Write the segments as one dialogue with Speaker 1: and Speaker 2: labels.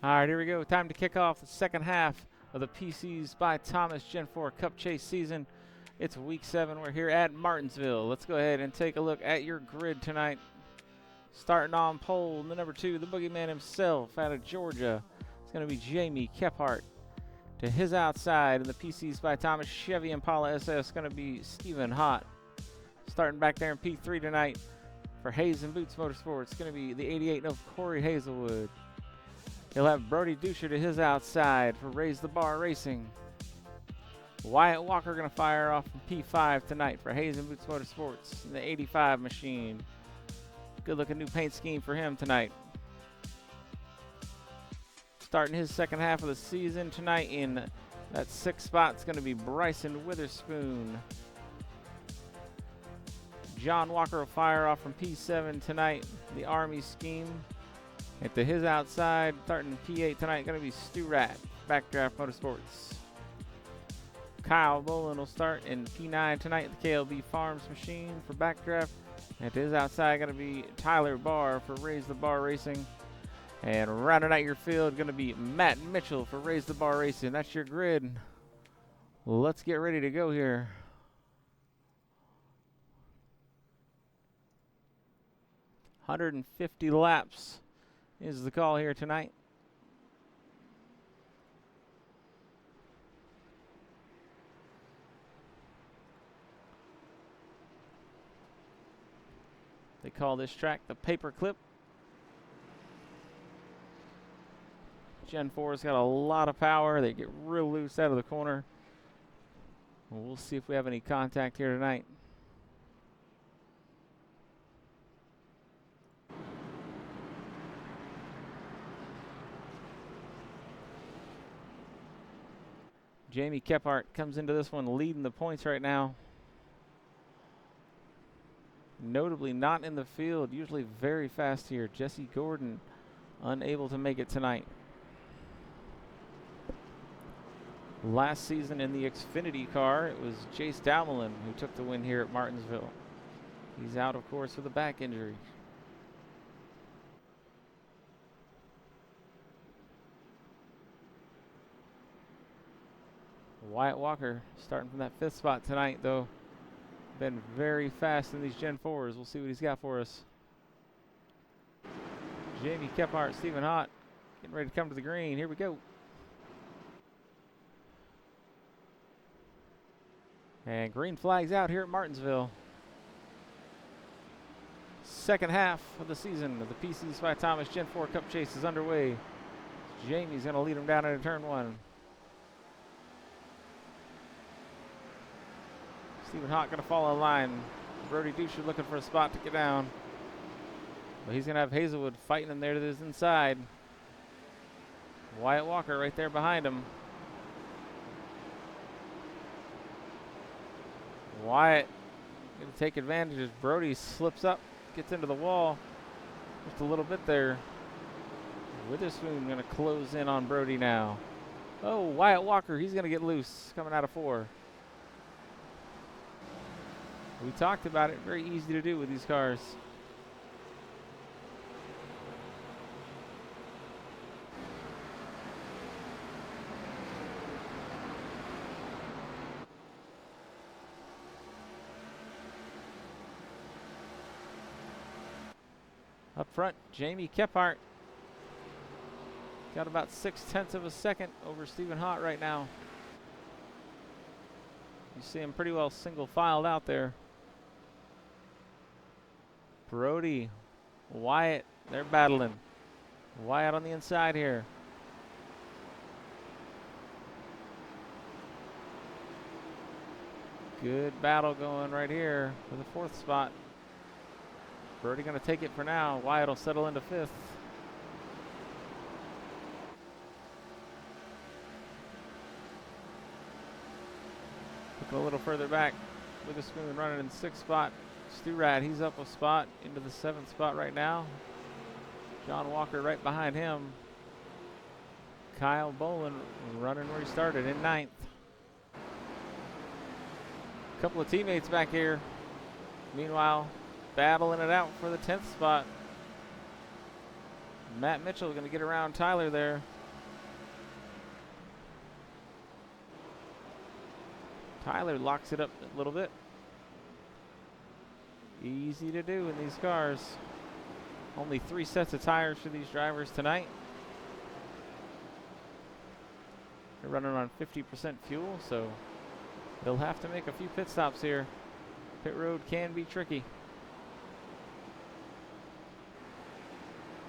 Speaker 1: All right, here we go. Time to kick off the second half of the PCs by Thomas Gen 4 Cup Chase season. It's week 7. We're here at Martinsville. Let's go ahead and take a look at your grid tonight. Starting on pole, the number 2, the boogeyman himself out of Georgia. It's going to be Jamie Kephart. To his outside in the PCs by Thomas Chevy Impala SS, going to be Stephen Hott. Starting back there in P3 tonight for Hayes and Boots Motorsports, it's going to be the 88 of Corey Hazelwood. He'll have Brody Duscher to his outside for Raise the Bar Racing. Wyatt Walker going to fire off from P5 tonight for Hayes and Boots Motorsports in the 85 machine. Good looking new paint scheme for him tonight. Starting his second half of the season tonight in that 6th spot is going to be Bryson Witherspoon. John Walker will fire off from P7 tonight, the Army scheme. And to his outside, starting P8 tonight, going to be Stu Rat, Backdraft Motorsports. Kyle Bolin will start in P9 tonight, the KLB Farms machine for Backdraft. And to his outside, going to be Tyler Barr for Raise the Bar Racing. And rounding out your field, going to be Matt Mitchell for Raise the Bar Racing. That's your grid. Let's get ready to go here. $150 laps is the call here tonight. They call this track the Paperclip. Gen 4's got a lot of power. They get real loose out of the corner. We'll see if we have any contact here tonight. Jamie Kephart comes into this one leading the points right now. Notably not in the field, usually very fast here. Jesse Gordon unable to make it tonight. Last season in the Xfinity car, it was Chase Damelin who took the win here at Martinsville. He's out, of course, with a back injury. Wyatt Walker starting from that 5th spot tonight, though. Been very fast in these Gen 4s. We'll see what he's got for us. Jamie Kephart, Stephen Hott, getting ready to come to the green. Here we go. And green flags out here at Martinsville. Second half of the season of the PCs by Thomas Gen 4 Cup Chase is underway. Jamie's going to lead him down into turn 1. Stephen Hott going to fall in line. Brody Duscher looking for a spot to get down. But he's going to have Hazelwood fighting him there to his inside. Wyatt Walker right there behind him. Wyatt going to take advantage as Brody slips up, gets into the wall just a little bit there. Witherspoon going to close in on Brody now. Oh, Wyatt Walker, he's going to get loose coming out of 4. We talked about it, very easy to do with these cars. Up front, Jamie Kephart. Got about 0.6 of a second over Stephen Hott right now. You see him pretty well single filed out there. Brody, Wyatt, they're battling. Wyatt on the inside here. Good battle going right here for the 4th spot. Brody going to take it for now. Wyatt will settle into 5th. Look a little further back. Witherspoon running in 6th spot. Stu Rat, he's up a spot into the 7th spot right now. John Walker right behind him. Kyle Bolin running where he started in 9th. Couple of teammates back here. Meanwhile, battling it out for the 10th spot. Matt Mitchell going to get around Tyler there. Tyler locks it up a little bit. Easy to do in these cars. Only 3 sets of tires for these drivers tonight. They're running on 50% fuel, so they'll have to make a few pit stops here. Pit road can be tricky.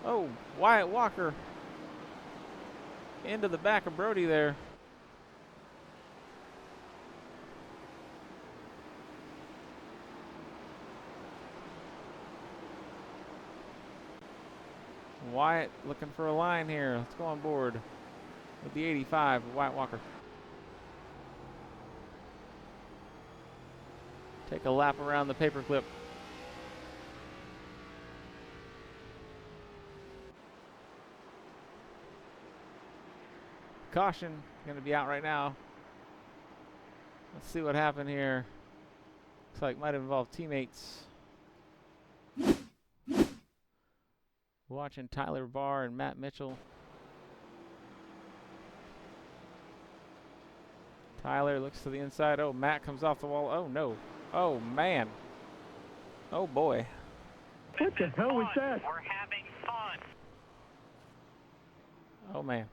Speaker 1: Oh, Wyatt Walker into the back of Brody there. Wyatt looking for a line here. Let's go on board with the 85, Wyatt Walker. Take a lap around the paperclip. Caution going to be out right now. Let's see what happened here. Looks like might involve teammates. Watching Tyler Barr and Matt Mitchell. Tyler looks to the inside. Oh, Matt comes off the wall. Oh, no. Oh, man. Oh, boy.
Speaker 2: What the hell was that?
Speaker 3: We're having fun.
Speaker 1: Oh, man.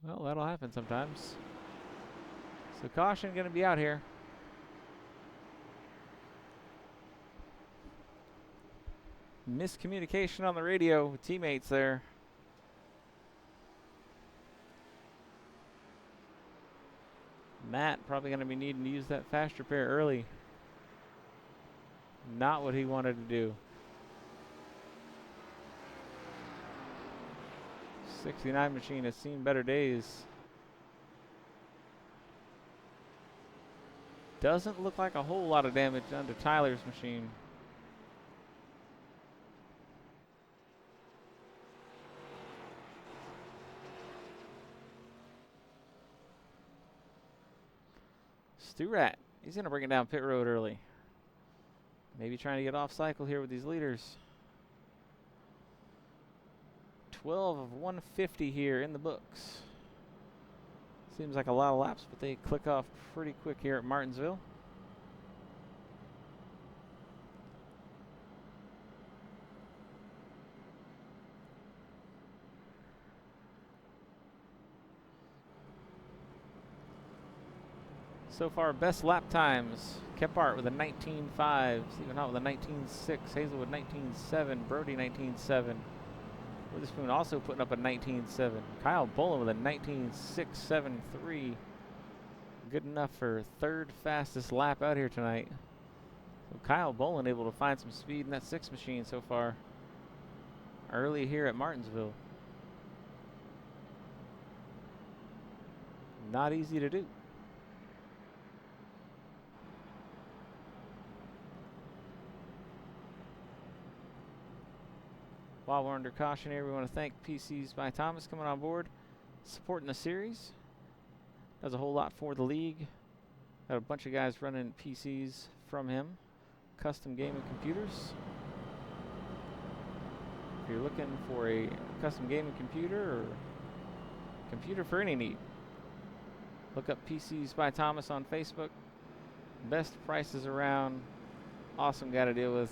Speaker 1: Well, that'll happen sometimes. So caution going to be out here. Miscommunication on the radio with teammates there. Matt probably going to be needing to use that fast repair early. Not what he wanted to do. 69 machine has seen better days. Doesn't look like a whole lot of damage done to Tyler's machine. Stu Rat, he's going to bring it down pit road early. Maybe trying to get off cycle here with these leaders. 12 of 150 here in the books. Seems like a lot of laps, but they click off pretty quick here at Martinsville. So far, best lap times. Kephart with a 19.5, Stephen Hott with a 19.6, Hazelwood 19.7, Brody 19.7. Witherspoon also putting up a 19.7. Kyle Bolin with a 19.673. Good enough for third fastest lap out here tonight. So Kyle Bolin able to find some speed in that 6 machine so far. Early here at Martinsville. Not easy to do. While we're under caution here, we want to thank PCs by Thomas coming on board, supporting the series. Does a whole lot for the league. Got a bunch of guys running PCs from him. Custom gaming computers. If you're looking for a custom gaming computer or computer for any need, look up PCs by Thomas on Facebook. Best prices around. Awesome guy to deal with.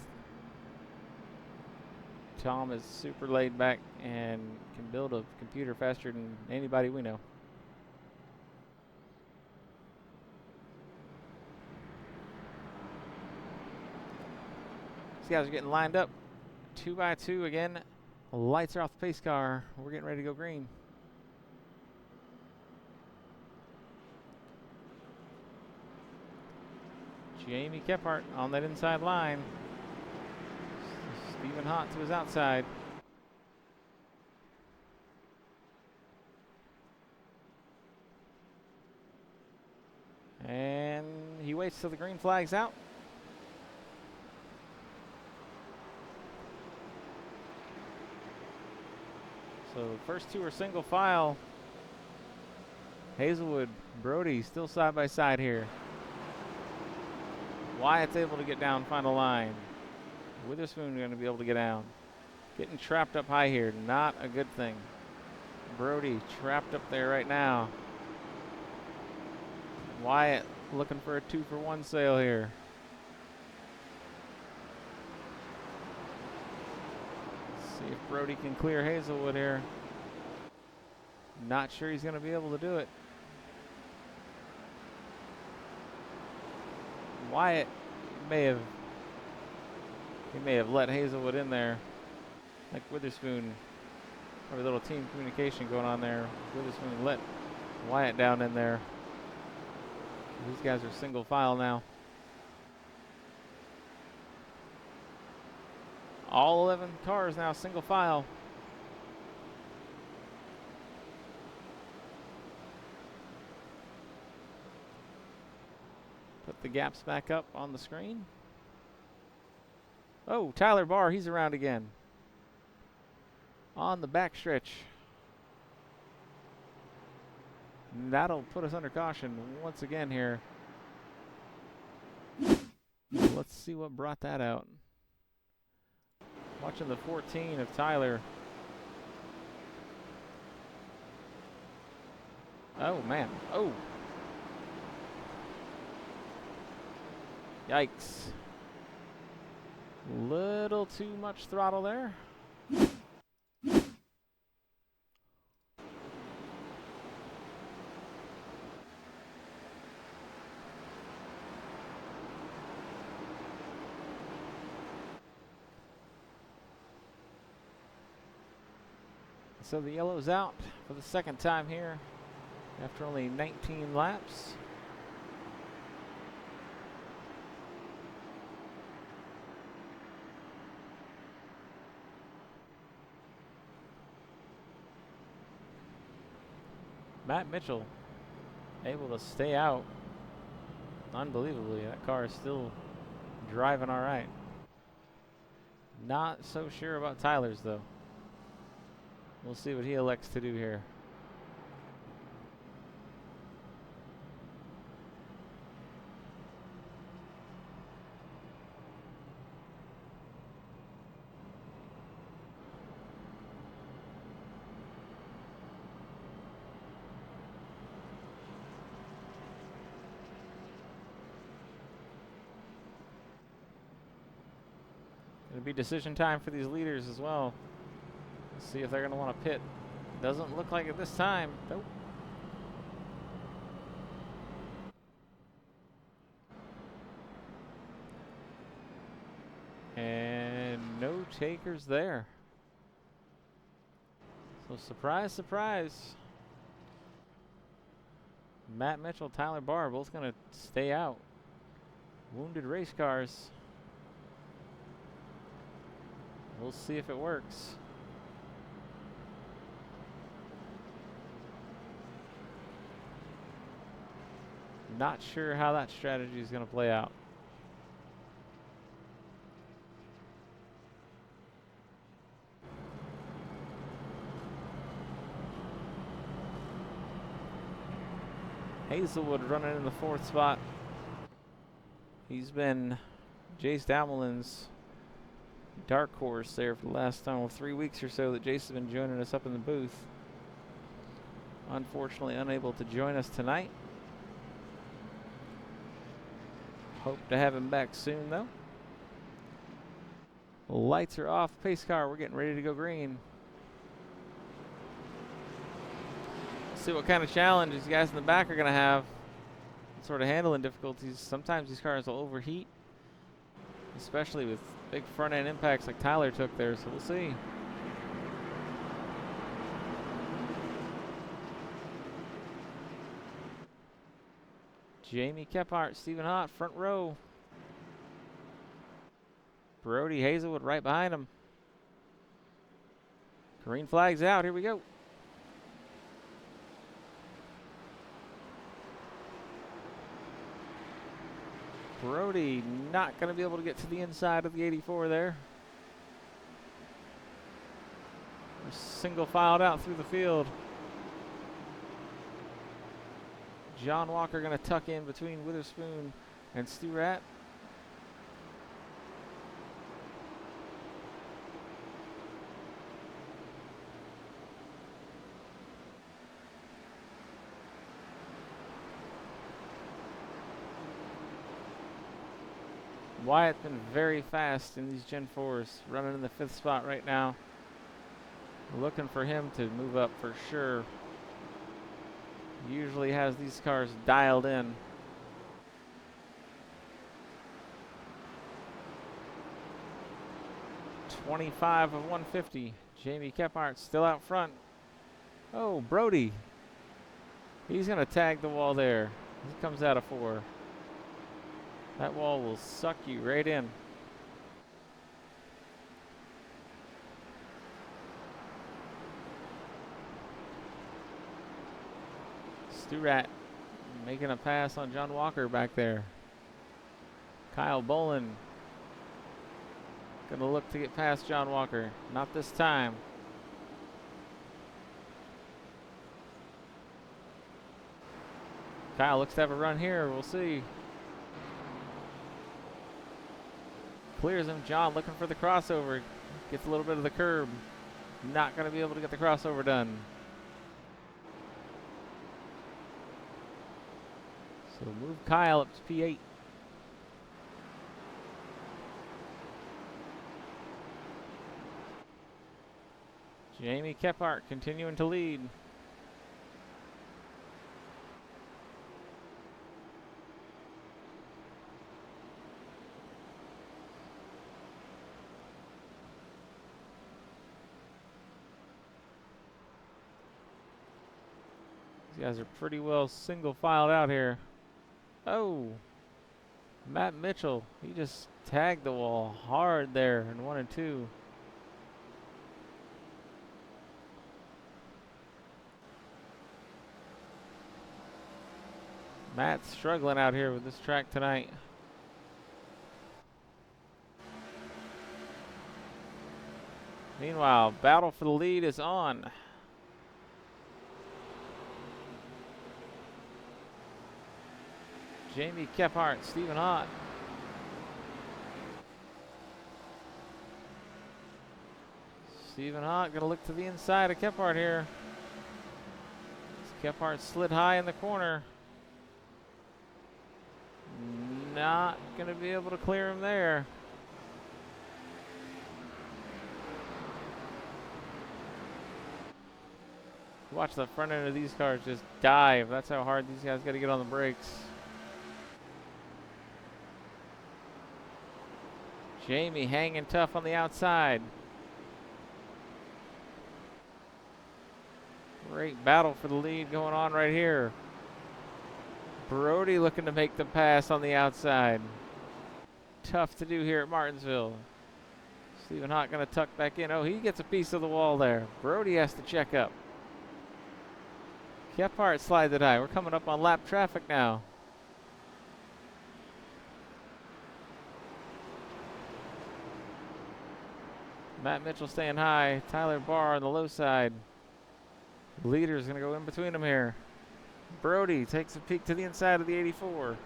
Speaker 1: Tom is super laid back and can build a computer faster than anybody we know. These guys are getting lined up 2 by 2 again. Lights are off the pace car. We're getting ready to go green. Jamie Kephart on that inside line. Stephen Hott to his outside. And he waits till the green flag's out. So the first two are single file. Hazelwood, Brody still side by side here. Wyatt's able to get down, find a line. Witherspoon going to be able to get down. Getting trapped up high here, not a good thing. Brody trapped up there right now. Wyatt looking for a 2-for-1 sale here. See if Brody can clear Hazelwood here. Not sure he's going to be able to do it. Wyatt may have let Hazelwood in there. Like Witherspoon, probably a little team communication going on there. Witherspoon let Wyatt down in there. These guys are single file now. All 11 cars now single file. Put the gaps back up on the screen. Oh, Tyler Barr, he's around again. On the backstretch. That'll put us under caution once again here. Let's see what brought that out. Watching the 14 of Tyler. Oh, man. Oh. Yikes. Little too much throttle there. So the yellow's out for the second time here after only 19 laps. Matt Mitchell able to stay out. Unbelievably, that car is still driving all right. Not so sure about Tyler's though. We'll see what he elects to do here. It'll be decision time for these leaders as well. See if they're going to want to pit. Doesn't look like it this time. Nope. And no takers there. So surprise, surprise. Matt Mitchell, Tyler Barr, both going to stay out. Wounded race cars. We'll see if it works. Not sure how that strategy is going to play out. Hazelwood running in the 4th spot. He's been Jace Damelin's dark horse there for the last 3 weeks or so that Jace has been joining us up in the booth. Unfortunately unable to join us tonight. Hope to have him back soon though. Lights are off. Pace car, we're getting ready to go green. Let's see what kind of challenge these guys in the back are going to have. What sort of handling difficulties. Sometimes these cars will overheat, especially with big front end impacts like Tyler took there, so we'll see. Jamie Kephart, Stephen Hott, front row. Brody Hazelwood right behind him. Green flag's out, here we go. Brody not going to be able to get to the inside of the 84 there. single filed out through the field. John Walker going to tuck in between Witherspoon and Stu Rat. Wyatt's been very fast in these Gen 4s, running in the 5th spot right now. Looking for him to move up for sure. Usually has these cars dialed in. .25 of 150. Jamie Kephart still out front. Oh, Brody. He's going to tag the wall there. He comes out of 4. That wall will suck you right in. Stu Rat making a pass on John Walker back there. Kyle Bolin gonna look to get past John Walker. Not this time. Kyle looks to have a run here. We'll see. Clears him. John looking for the crossover. Gets a little bit of the curb. Not going to be able to get the crossover done. So move Kyle up to P8. Jamie Kephart continuing to lead. These guys are pretty well single filed out here. Oh, Matt Mitchell, he just tagged the wall hard there in 1 and 2. Matt's struggling out here with this track tonight. Meanwhile, battle for the lead is on. Jamie Kephart, Stephen Hott. Stephen Hott gonna look to the inside of Kephart here. Kephart slid high in the corner. Not gonna be able to clear him there. Watch the front end of these cars just dive. That's how hard these guys gotta get on the brakes. Jamie hanging tough on the outside. Great battle for the lead going on right here. Brody looking to make the pass on the outside. Tough to do here at Martinsville. Stephen Hott going to tuck back in. Oh, he gets a piece of the wall there. Brody has to check up. Kephart slides it high. We're coming up on lap traffic now. Matt Mitchell staying high. Tyler Barr on the low side. Leader's going to go in between them here. Brody takes a peek to the inside of the 84.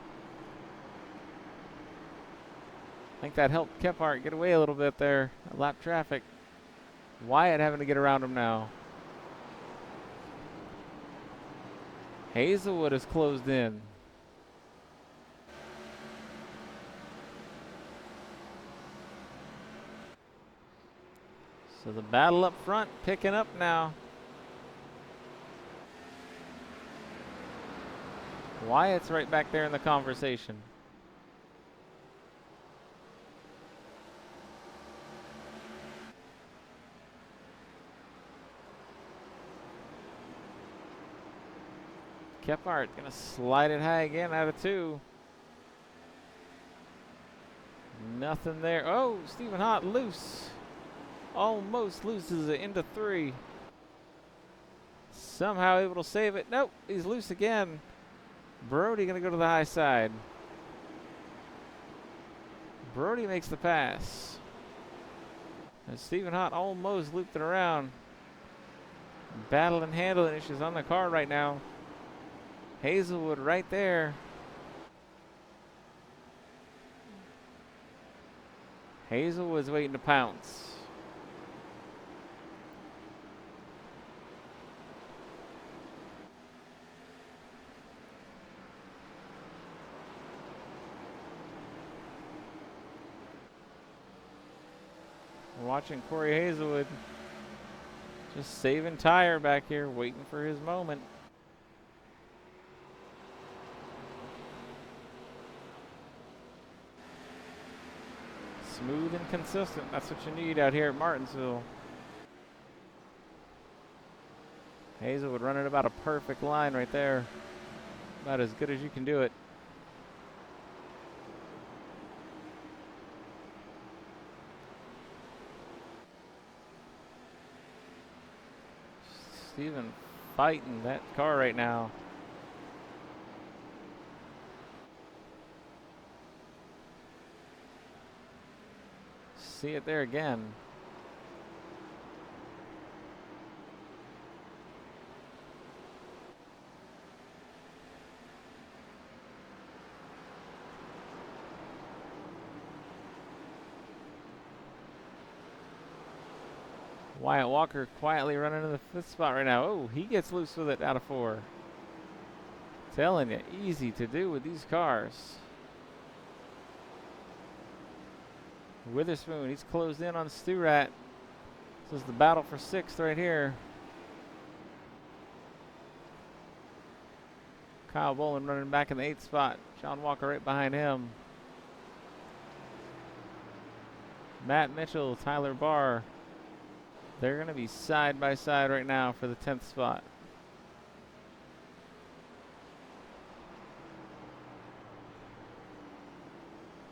Speaker 1: I think that helped Kephart get away a little bit there. Lap traffic. Wyatt having to get around him now. Hazelwood is closed in. So the battle up front picking up now. Wyatt's right back there in the conversation. Kephart gonna slide it high again out of 2. Nothing there. Oh, Stephen Hott loose. Almost loses it into 3. Somehow able to save it. Nope, he's loose again. Brody gonna go to the high side. Brody makes the pass. And Stephen Hott almost looped it around. Battle and handling issues on the car right now. Hazelwood right there. Hazelwood's waiting to pounce. We're watching Corey Hazelwood just saving tire back here, waiting for his moment. Smooth and consistent. That's what you need out here at Martinsville. Hazelwood running about a perfect line right there. About as good as you can do it. Steven fighting that car right now. See it there again. Wyatt Walker quietly running in the 5th spot right now. Oh, he gets loose with it out of 4. Telling you, easy to do with these cars. Witherspoon, he's closed in on Sturat. This is the battle for 6th right here. Kyle Boland running back in the 8th spot. John Walker right behind him. Matt Mitchell, Tyler Barr. They're going to be side by side right now for the 10th spot.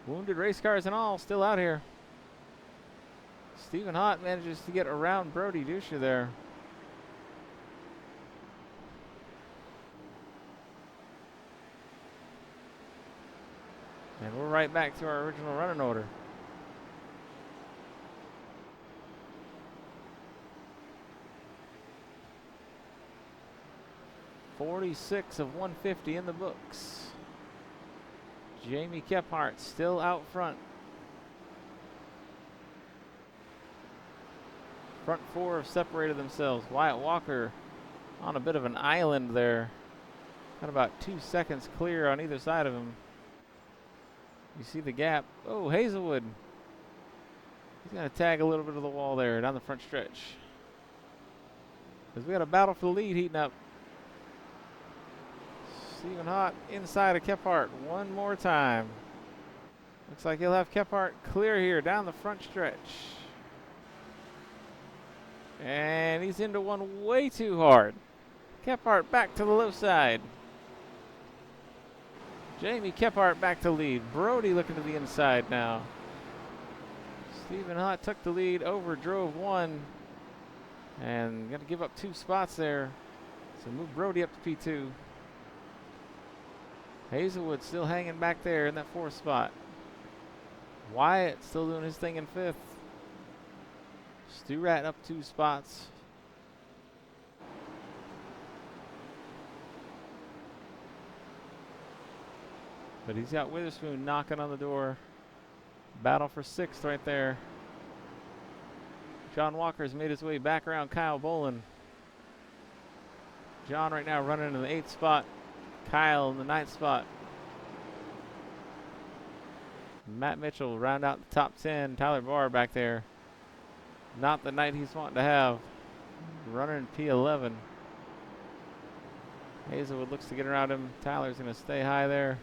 Speaker 1: Wounded race cars and all still out here. Stephen Hott manages to get around Brody Dusha there. And we're right back to our original running order. .46 of 150 in the books. Jamie Kephart still out front. Front 4 have separated themselves. Wyatt Walker on a bit of an island there. Got about 2 seconds clear on either side of him. You see the gap. Oh, Hazelwood. He's going to tag a little bit of the wall there down the front stretch. Because we got a battle for the lead heating up. Stephen Hott inside of Kephart one more time. Looks like he'll have Kephart clear here down the front stretch. And he's into one way too hard. Kephart back to the low side. Jamie Kephart back to lead. Brody looking to the inside now. Stephen Hott took the lead, overdrove 1. And going to give up 2 spots there. So move Brody up to P2. Hazelwood still hanging back there in that 4th spot. Wyatt still doing his thing in 5th. Sturat up 2 spots. But he's got Witherspoon knocking on the door. Battle for 6th right there. John Walker's made his way back around Kyle Boland. John right now running in the 8th spot. Kyle in the 9th spot. Matt Mitchell round out the top 10. Tyler Barr back there. Not the night he's wanting to have. Running in P11. Hazelwood looks to get around him. Tyler's going to stay high there.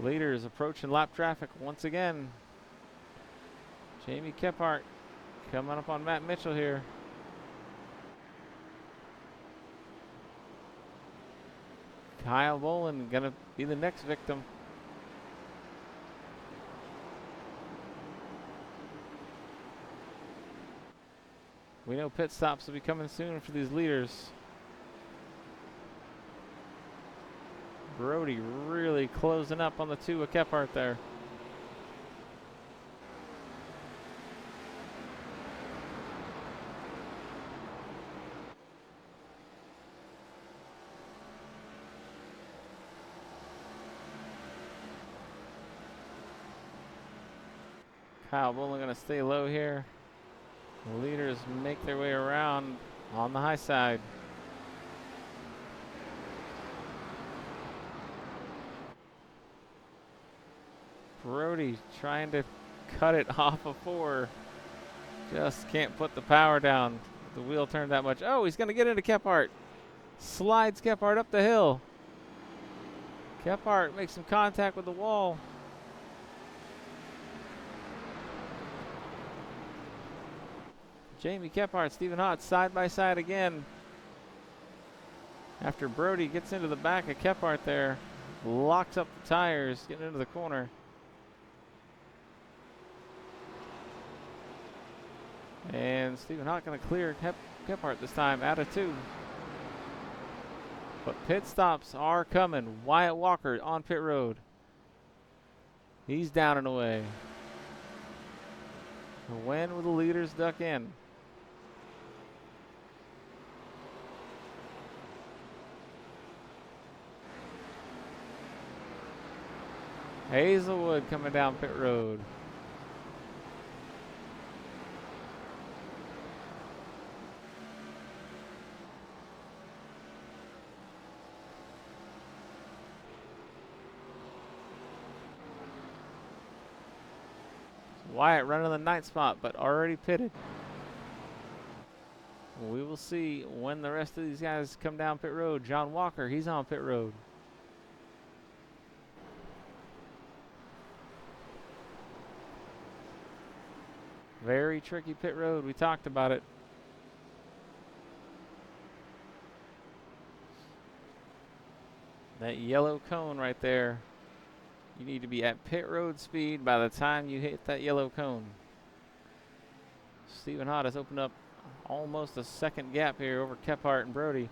Speaker 1: Leaders approaching lap traffic once again. Jamie Kephart coming up on Matt Mitchell here. Kyle Boland gonna be the next victim. We know pit stops will be coming soon for these leaders. Brody really closing up on the 2 of Kephart there. Kyle Bowling going to stay low here. The leaders make their way around on the high side. Brody trying to cut it off of 4. Just can't put the power down. The wheel turned that much. Oh, he's going to get into Kephart. Slides Kephart up the hill. Kephart makes some contact with the wall. Jamie Kephart, Stephen Hott side by side again. After Brody gets into the back of Kephart there, locks up the tires, getting into the corner. And Stephen Hott going to clear Kephart this time out of 2. But pit stops are coming. Wyatt Walker on pit road. He's down and away. When will the leaders duck in? Hazelwood coming down pit road. Wyatt running the 9th spot, but already pitted. We will see when the rest of these guys come down pit road. John Walker, he's on pit road. Very tricky pit road. We talked about it. That yellow cone right there. You need to be at pit road speed by the time you hit that yellow cone. Stephen Hott has opened up almost a second gap here over Kephart and Brody.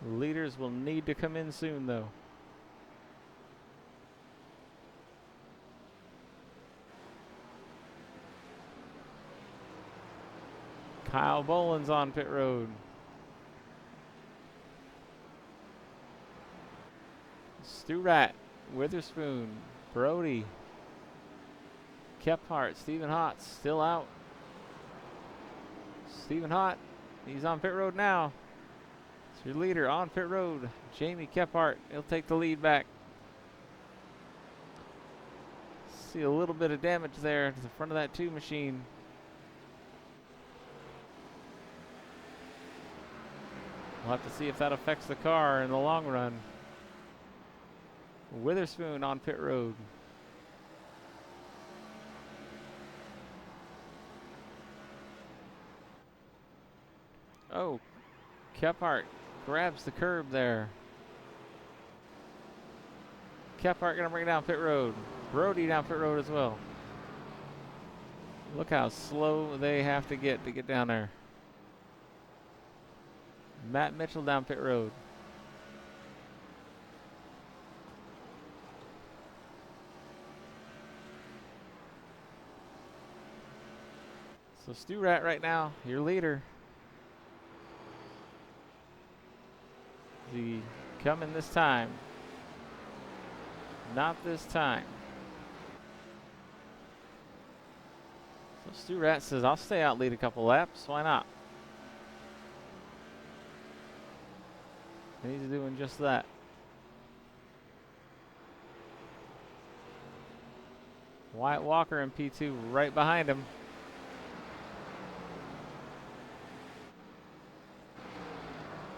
Speaker 1: Leaders will need to come in soon though. Kyle Boland's on pit road. Stu Rat, Witherspoon, Brody, Kephart, Stephen Hott still out. Stephen Hott, he's on pit road now. It's your leader on pit road, Jamie Kephart. He'll take the lead back. See a little bit of damage there to the front of that 2 machine. We'll have to see if that affects the car in the long run. Witherspoon on pit road. Oh, Kephart grabs the curb there. Kephart gonna bring it down pit road. Brody down pit road as well. Look how slow they have to get down there. Matt Mitchell down pit road. So Stu Rat right now, your leader. Is he coming this time? Not this time. So Stu Rat says, I'll stay out, lead a couple laps. Why not? And he's doing just that. Wyatt Walker in P2 right behind him.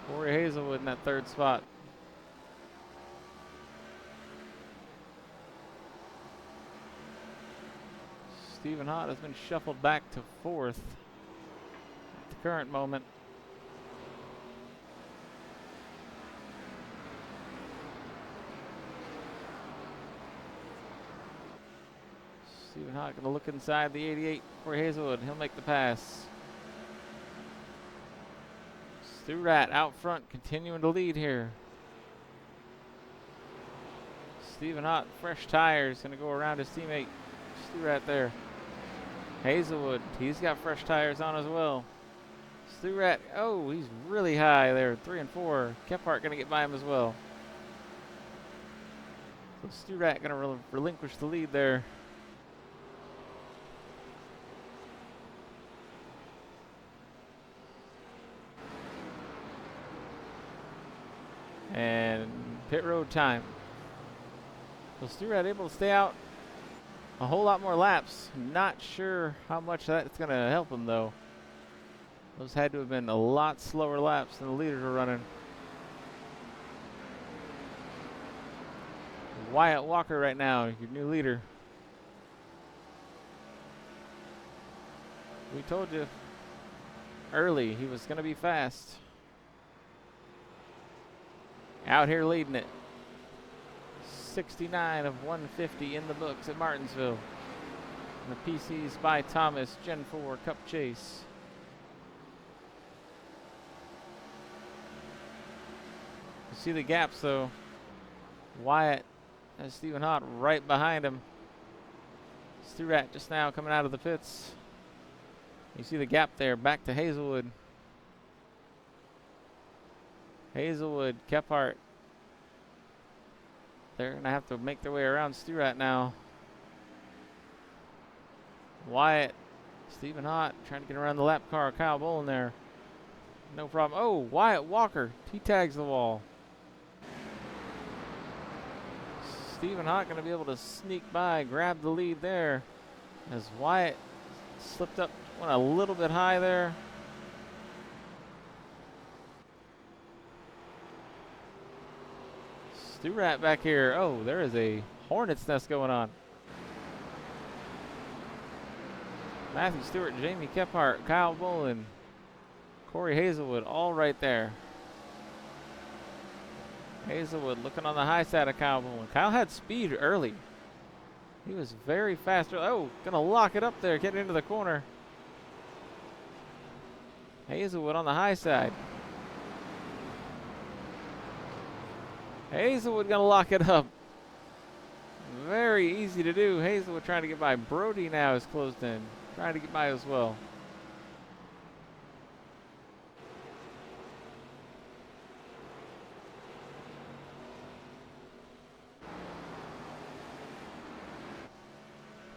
Speaker 1: Corey Hazelwood in that 3rd spot. Stephen Hott has been shuffled back to 4th at the current moment. Stephen Hott going to look inside the 88 for Hazelwood. He'll make the pass. Stu Rat out front, continuing to lead here. Stephen Ott, fresh tires, going to go around his teammate Stu Rat there. Hazelwood, he's got fresh tires on as well. Stu Rat, oh, he's really high there, 3 and 4. Kephart going to get by him as well. So Stu Rat going to relinquish the lead there. And pit road time. So Stu Rat able to stay out a whole lot more laps. Not sure how much that's going to help him though. Those had to have been a lot slower laps than the leaders were running. Wyatt Walker right now, your new leader. We told you early he was going to be fast. Out here leading it. 69 of 150 in the books at Martinsville. And the PCs by Thomas, Gen 4 Cup Chase. You see the gaps though. Wyatt and Stephen Hott right behind him. Stu Rat just now coming out of the pits. You see the gap there, back to Hazelwood. Hazelwood, Kephart. They're going to have to make their way around Stu Rat now. Wyatt, Stephen Hott trying to get around the lap car. Kyle Bolin there. No problem. Oh, Wyatt Walker. He tags the wall. Stephen Hott going to be able to sneak by, grab the lead there. As Wyatt slipped up, went a little bit high there. Stu Rat back here. Oh, there is a hornet's nest going on. Matthew Stewart, Jamie Kephart, Kyle Bolin, Corey Hazelwood, all right there. Hazelwood looking on the high side of Kyle Bolin. Kyle had speed early. He was very fast. Oh, gonna lock it up there, getting into the corner. Hazelwood on the high side. Hazelwood gonna lock it up. Very easy to do. Hazelwood trying to get by. Brody now is closed in. Trying to get by as well.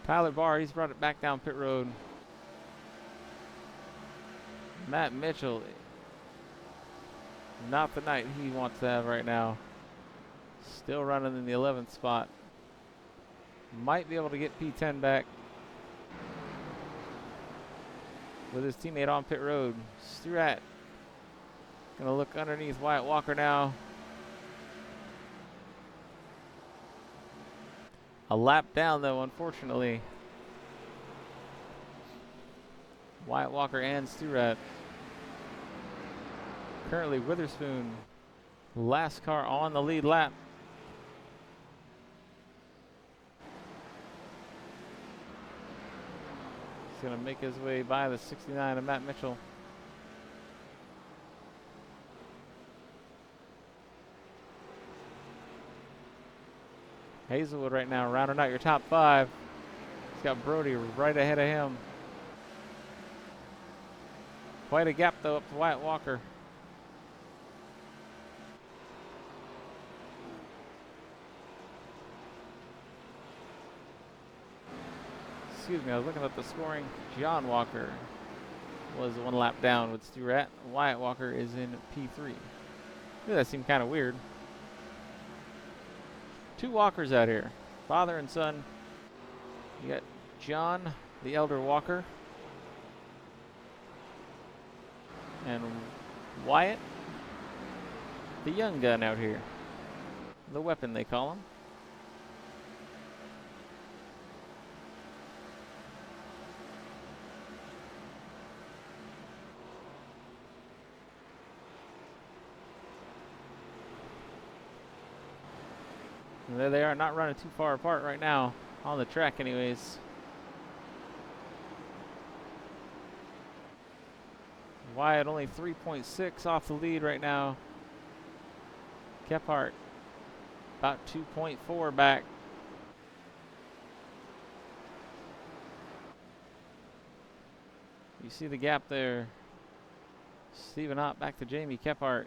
Speaker 1: Tyler Barr, he's brought it back down pit road. Matt Mitchell, not the night he wants to have right now. Still running in the 11th spot. Might be able to get P10 back with his teammate on pit road. Stu Rat gonna look underneath Wyatt Walker now. A lap down though, unfortunately. Wyatt Walker and Stu Rat. Currently Witherspoon, last car on the lead lap. He's gonna make his way by the 69 of Matt Mitchell. Hazelwood right now rounding out your top 5. He's got Brody right ahead of him. Quite a gap though up to Wyatt Walker. Excuse me, I was looking at the scoring. John Walker was 1 lap down with Stu Rat. Wyatt Walker is in P3. That seemed kind of weird. 2 Walkers out here, father and son. You got John, the elder Walker, and Wyatt, the young gun out here. The weapon, they call him. And there they are, not running too far apart right now, on the track anyways. Wyatt only 3.6 off the lead right now. Kephart about 2.4 back. You see the gap there. Stephen Ott back to Jamie Kephart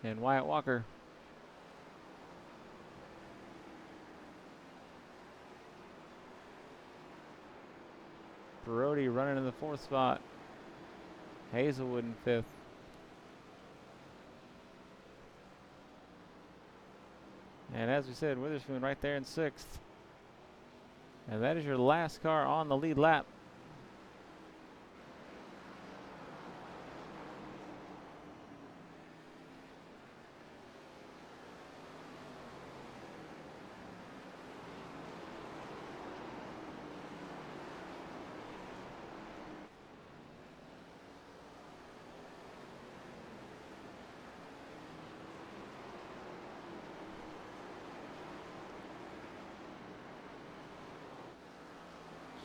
Speaker 1: and Wyatt Walker. Brody running in the 4th spot. Hazelwood in 5th. And as we said, Witherspoon right there in 6th. And that is your last car on the lead lap.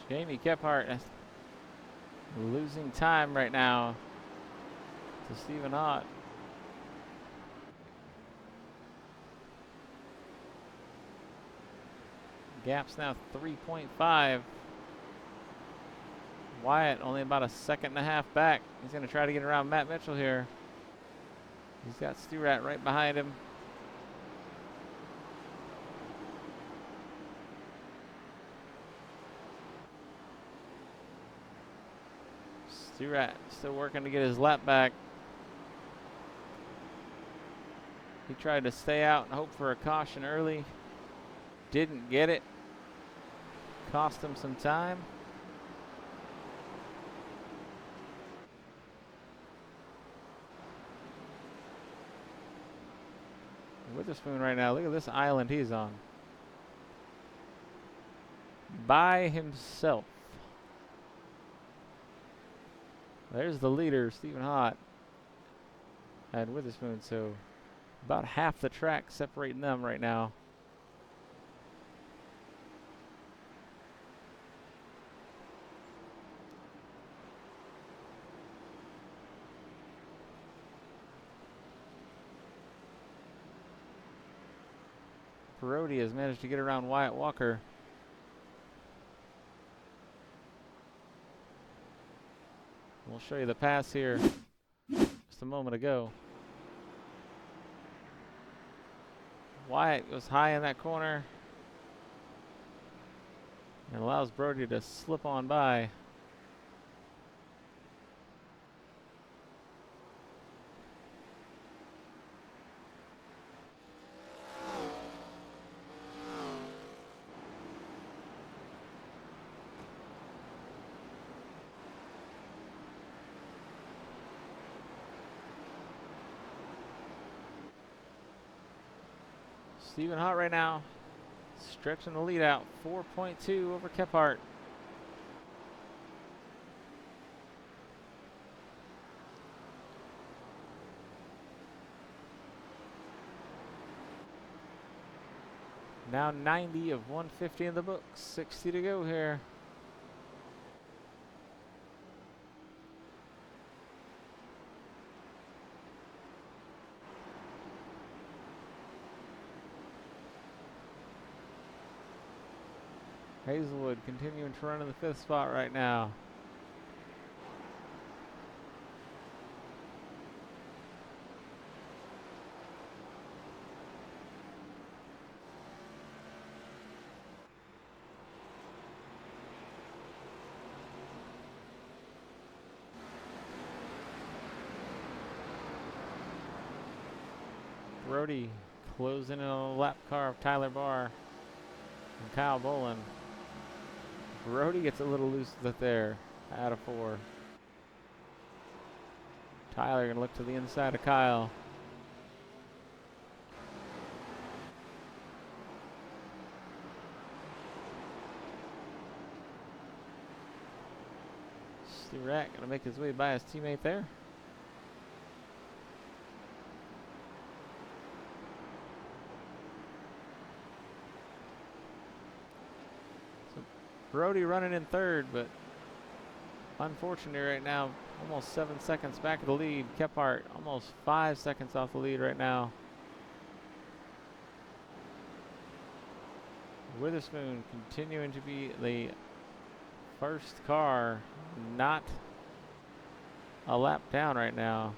Speaker 1: Jamie Kephart losing time right now to Stephen Ott. Gap's now 3.5. Wyatt only about a 1.5 seconds back. He's going to try to get around Matt Mitchell here. He's got Stewart right behind him. Stewart still working to get his lap back. He tried to stay out and hope for a caution early. Didn't get it. Cost him some time. Witherspoon right now, look at this island he's on. By himself. There's the leader, Stephen Ott and Witherspoon. So about half the track separating them right now. Brody has managed to get around Wyatt Walker. We'll show you the pass here just a moment ago. Wyatt goes high in that corner and allows Brody to slip on by. Stephen Ott right now, stretching the lead out, 4.2 over Kephart. Now 90 of 150 in the books, 60 to go here. Hazelwood continuing to run in the 5th spot right now. Brody closing in on the lap car of Tyler Barr and Kyle Bolin. Brody gets a little loose with it there, out of 4. Tyler gonna look to the inside of Kyle. Stewart gonna make his way by his teammate there. Brody running in 3rd, but unfortunately right now, Almost 7 seconds back of the lead. Kephart almost 5 seconds off the lead right now. Witherspoon continuing to be the first car, not a lap down right now.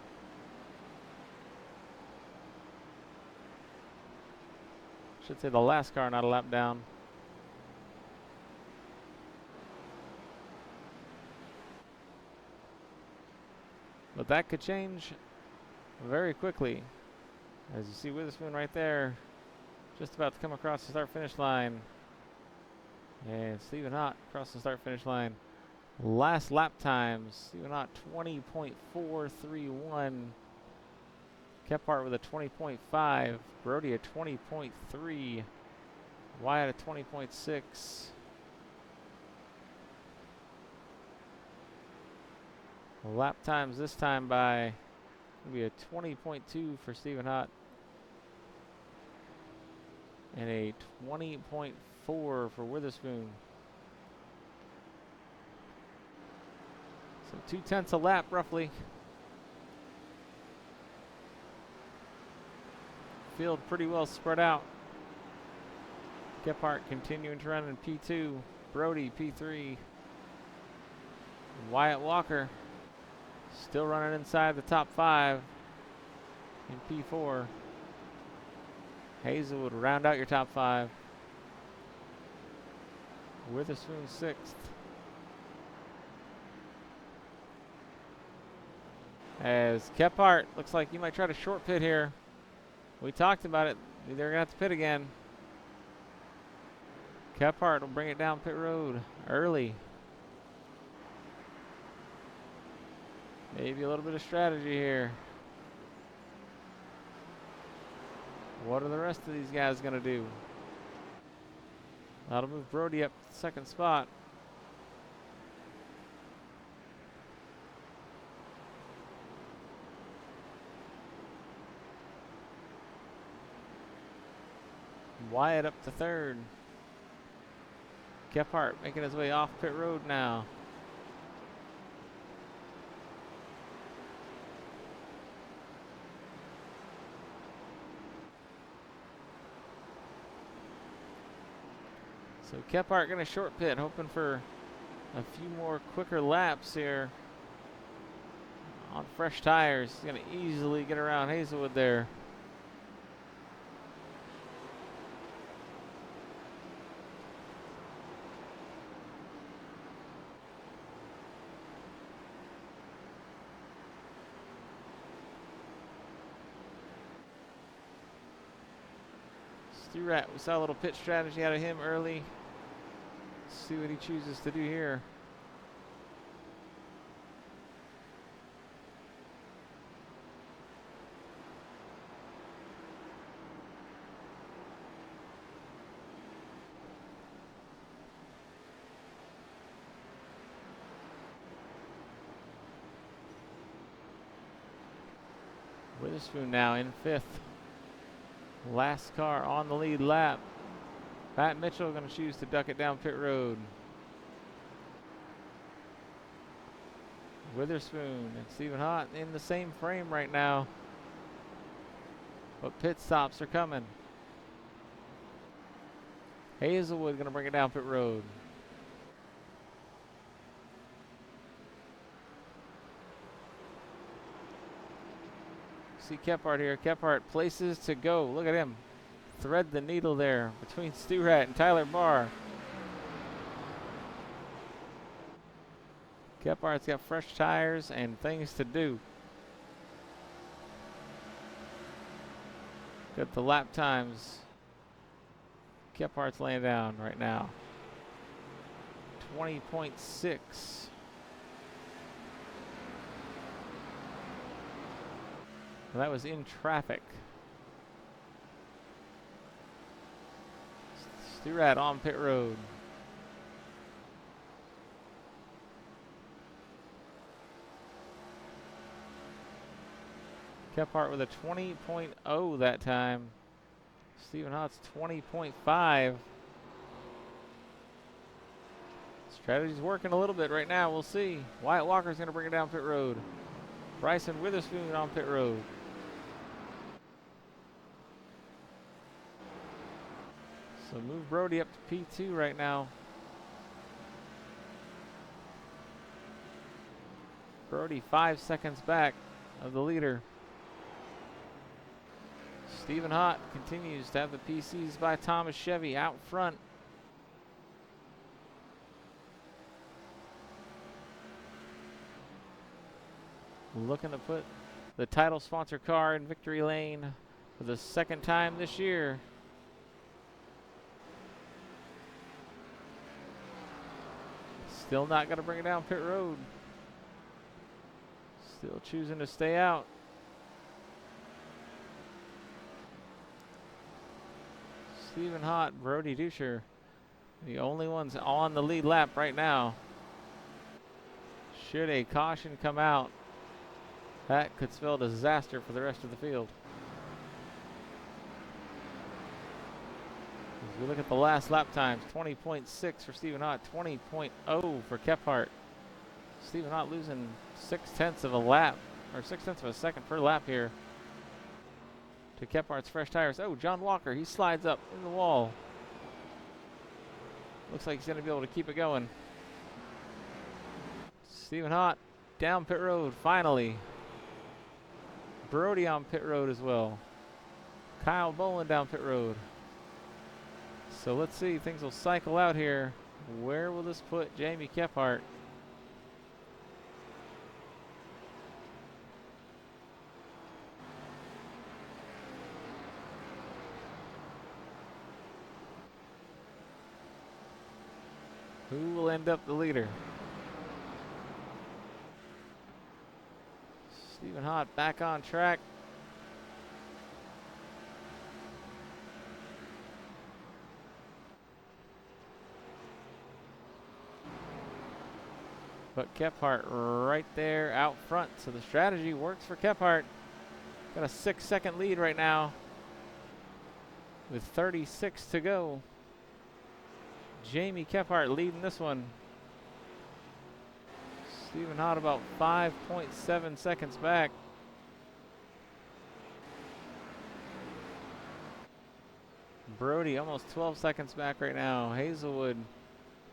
Speaker 1: Should say the last car, not a lap down. But that could change very quickly. As you see Witherspoon right there, just about to come across the start-finish line. And Stephen Ott across the start-finish line. Last lap times, Stephen Ott 20.431. Kephart with a 20.5. Brody a 20.3. Wyatt a 20.6. Lap times this time by will be a 20.2 for Stephen Ott and a 20.4 for Witherspoon. So 0.2 a lap roughly. Field pretty well spread out. Kephart continuing to run in P2. Brody P3. Wyatt Walker still running inside the top 5 in P4. Hazelwood round out your top 5. Witherspoon 6th. As Kephart looks like you might try to short pit here. We talked about it. They're going to have to pit again. Kephart will bring it down pit road early. Maybe a little bit of strategy here. What are the rest of these guys going to do? That'll move Brody up to the second spot. Wyatt up to third. Kephart making his way off pit road now. So Kephart going to short pit, hoping for a few more quicker laps here on fresh tires. He's going to easily get around Hazelwood there. Stu-Rat, we saw a little pit strategy out of him early. Let's see what he chooses to do here. Witherspoon now in 5th. Last car on the lead lap. Pat Mitchell going to choose to duck it down pit road. Witherspoon and Stephen Ott in the same frame right now. But pit stops are coming. Hazelwood going to bring it down pit road. See Kephart here. Kephart places to go. Look at him. Thread the needle there between Stu-Rat and Tyler Barr. Kephart's got fresh tires and things to do. Got the lap times. Kephart's laying down right now. 20.6. Well, that was in traffic. Stu-Rat on pit road. Kephart with a 20.0 that time. Stephen Ott's 20.5. Let's Strategy's working a little bit right now. We'll see. Wyatt Walker's going to bring it down pit road. Bryson Witherspoon on pit road. So move Brody up to P2 right now. Brody 5 seconds back of the leader. Stephen Hott continues to have the PCs by Thomas Chevy out front. Looking to put the title sponsor car in victory lane for the second time this year. Still not going to bring it down pit road. Still choosing to stay out. Stephen Hott, Brody Duscher, the only ones on the lead lap right now. Should a caution come out, that could spell disaster for the rest of the field. As we look at the last lap times, 20.6 for Stephen Hott, 20.0 for Kephart. Stephen Hott losing 0.6 of a lap, or 0.6 of a second per lap here to Kephart's fresh tires. Oh, John Walker, he slides up in the wall. Looks like he's going to be able to keep it going. Stephen Hott down pit road, finally. Brody on pit road as well. Kyle Boland down pit road. So let's see, things will cycle out here. Where will this put Jamie Kephart? Who will end up the leader? Stephen Hott back on track. But Kephart right there out front. So the strategy works for Kephart. Got a 6-second lead right now with 36 to go. Jamie Kephart leading this one. Stephen Hott about 5.7 seconds back. Brody almost 12 seconds back right now. Hazelwood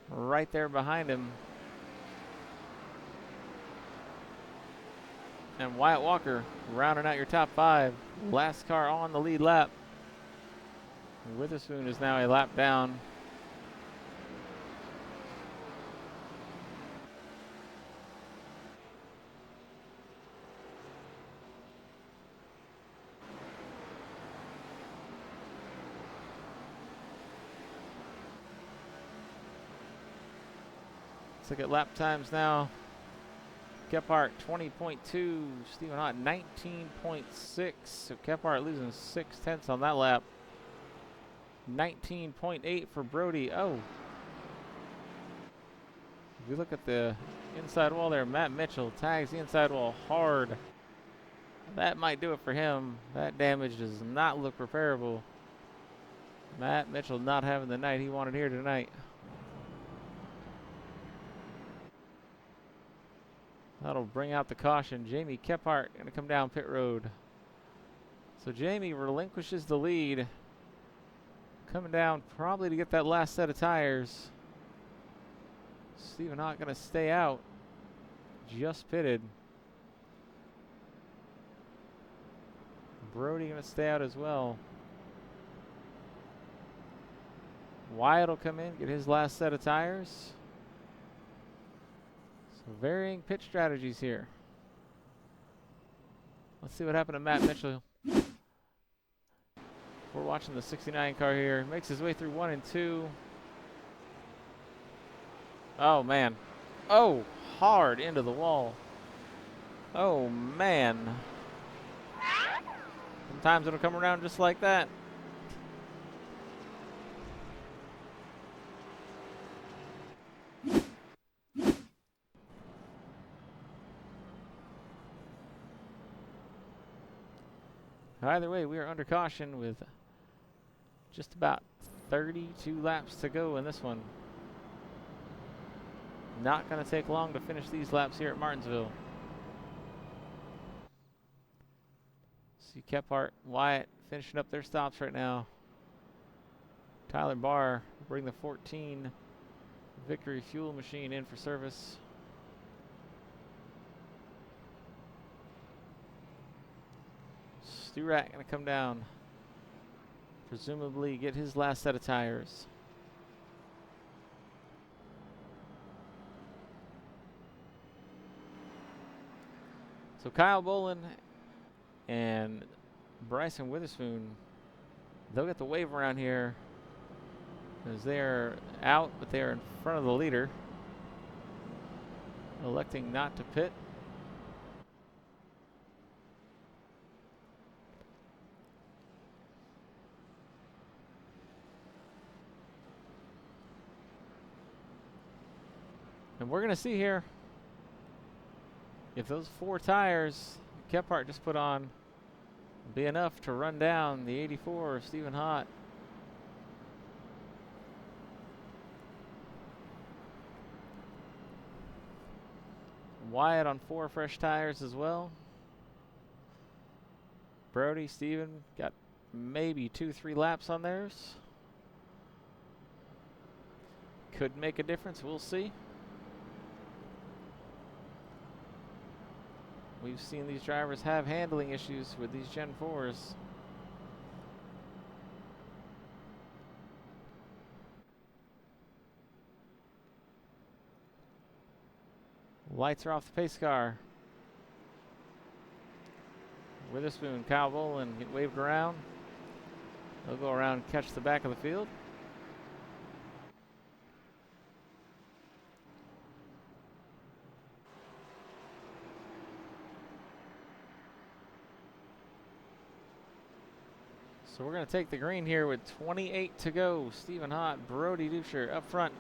Speaker 1: right there behind him. And Wyatt Walker rounding out your top 5. Last car on the lead lap. Witherspoon is now a lap down. Let's look at lap times now. Kephart 20.2, Stephen Hott 19.6. So Kephart losing 0.6 on that lap. 19.8 for Brody. Oh. If you look at the inside wall there, Matt Mitchell tags the inside wall hard. That might do it for him. That damage does not look repairable. Matt Mitchell not having the night he wanted here tonight. That'll bring out the caution. Jamie Kephart going to come down pit road. So Jamie relinquishes the lead. Coming down probably to get that last set of tires. Stephen Hott going to stay out. Just pitted. Brody going to stay out as well. Wyatt will come in, get his last set of tires. Varying pit strategies here. Let's see what happened to Matt Mitchell. We're watching the 69 car here. Makes his way through 1 and 2. Oh, man. Oh, hard into the wall. Oh, man. Sometimes it'll come around just like that. Either way, we are under caution with just about 32 laps to go in this one. not going to take long to finish these laps here at Martinsville. See Kephart, Wyatt finishing up their stops right now. Tyler Barr will bring the 14 Victory fuel machine in for service. Stewart going to come down. Presumably get his last set of tires. So Kyle Bolin and Bryson Witherspoon, they'll get the wave around here as they're out, but they're in front of the leader, electing not to pit. And we're going to see here if those 4 tires Kephart just put on be enough to run down the 84 of Stephen Hott. Wyatt on 4 fresh tires as well. Brody, Stephen got maybe 2-3 laps on theirs. Could make a difference, we'll see. We've seen these drivers have handling issues with these Gen 4s. Lights are off the pace car. Witherspoon, Kyle Bolin get waved around. They'll go around and catch the back of the field. So we're going to take the green here with 28 to go. Stephen Hott, Brody Duscher up front.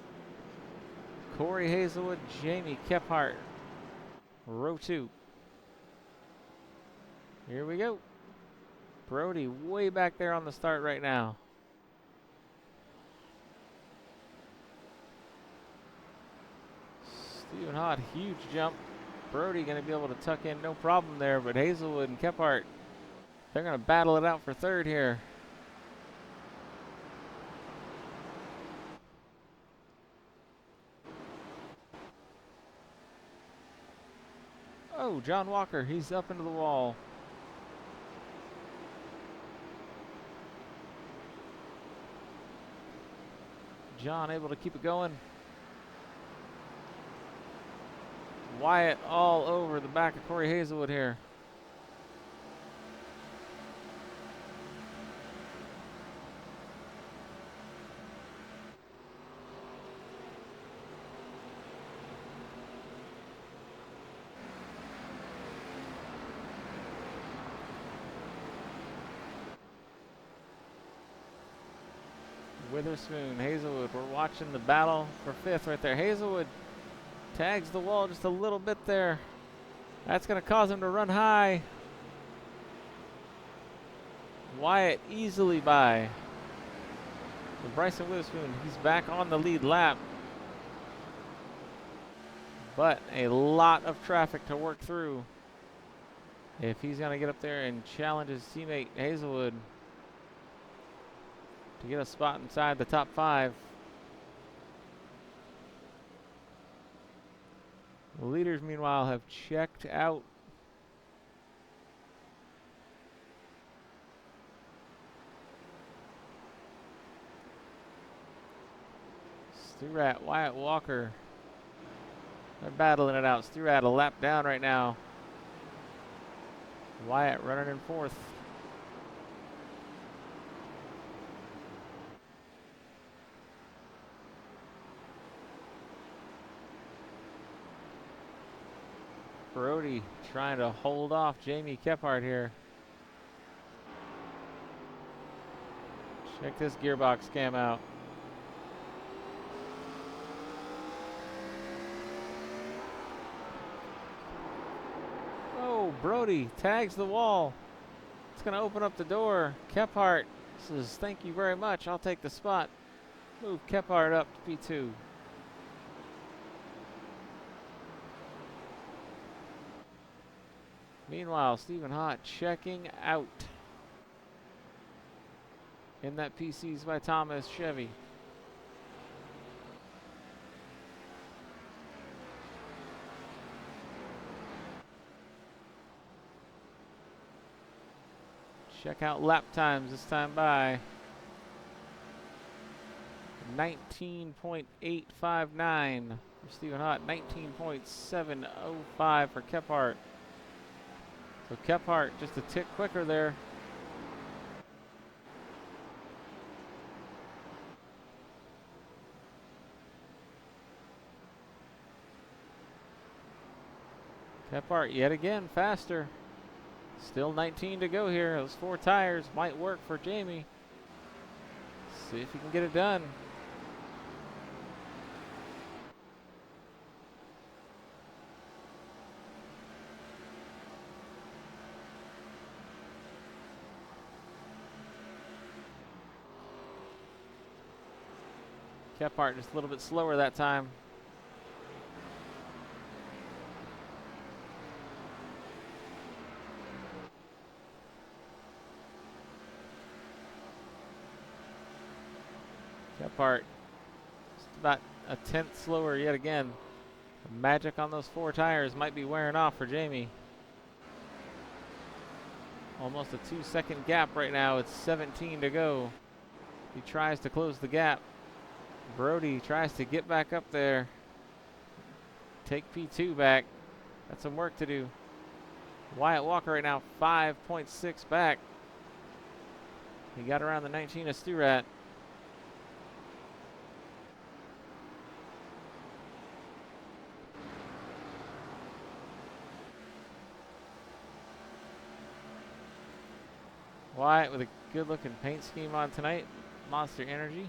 Speaker 1: Corey Hazelwood, Jamie Kephart, row 2. Here we go. Brody way back there on the start right now. Stephen Hott, huge jump. Brody going to be able to tuck in, no problem there, but Hazelwood and Kephart, they're going to battle it out for third here. Oh, John Walker, he's up into the wall. John able to keep it going. Wyatt all over the back of Corey Hazelwood here. Witherspoon, Hazelwood, we're watching the battle for 5th right there. Hazelwood tags the wall just a little bit there. That's going to cause him to run high. Wyatt easily by. So Bryson Witherspoon, he's back on the lead lap. But a lot of traffic to work through if he's going to get up there and challenge his teammate Hazelwood to get a spot inside the top 5. The leaders, meanwhile, have checked out. Stewart, Wyatt Walker, they're battling it out. Stewart a lap down right now. Wyatt running in 4th. Brody trying to hold off Jamie Kephart here. Check this gearbox cam out. Oh, Brody tags the wall. It's going to open up the door. Kephart says, "Thank you very much. I'll take the spot." Move Kephart up to P2. Meanwhile, Stephen Hott checking out in that PCs by Thomas Chevy. Check out lap times this time by 19.859 for Stephen Hott, 19.705 for Kephart. So Kephart just a tick quicker there. Kephart yet again faster. Still 19 to go here. Those 4 tires might work for Jamie. See if he can get it done. Kephart just a little bit slower that time. Kephart just about a tenth slower yet again. The magic on those 4 tires might be wearing off for Jamie. Almost a 2-second gap right now. It's 17 to go. He tries to close the gap. Brody tries to get back up there. Take P2 back. Got some work to do. Wyatt Walker right now 5.6 back. He got around the 19 of Sturat. Wyatt with a good looking paint scheme on tonight. Monster Energy.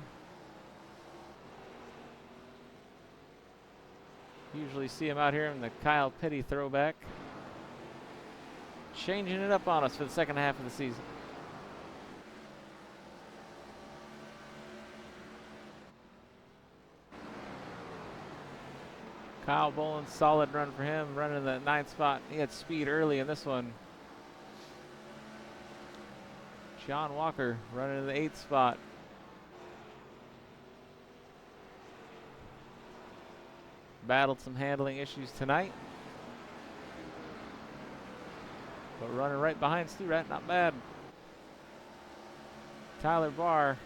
Speaker 1: Usually see him out here in the Kyle Petty throwback. Changing it up on us for the second half of the season. Kyle Boland, solid run for him, running the 9th spot. He had speed early in this one. John Walker running in the 8th spot. Battled some handling issues tonight. But running right behind Sturat, not bad. Tyler Barr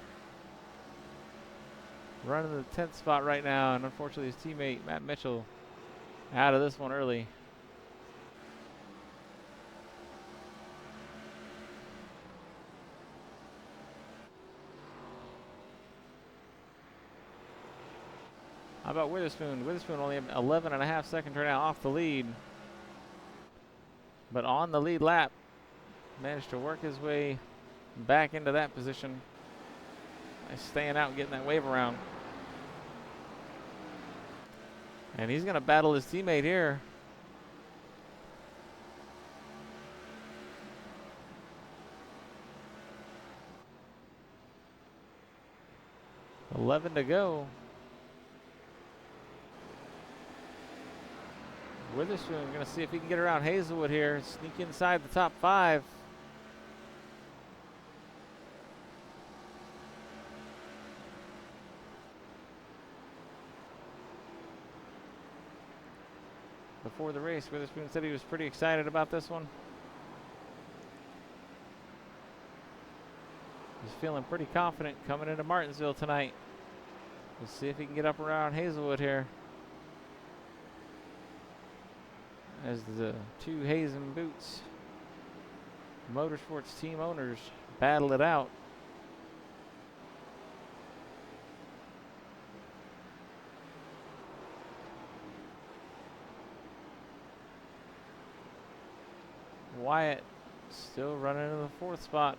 Speaker 1: running the 10th spot right now, and unfortunately his teammate Matt Mitchell out of this one early. How about Witherspoon? Witherspoon only 11.5 seconds right now off the lead. But on the lead lap, managed to work his way back into that position. Nice staying out and getting that wave around. And he's going to battle his teammate here. $11 to go. Witherspoon going to see if he can get around Hazelwood here, sneak inside the top 5. Before the race, Witherspoon said he was pretty excited about this one. He's feeling pretty confident coming into Martinsville tonight. We'll see if he can get up around Hazelwood here, as the 2 Hazen Boots Motorsports team owners battle it out. Wyatt still running in the 4th spot.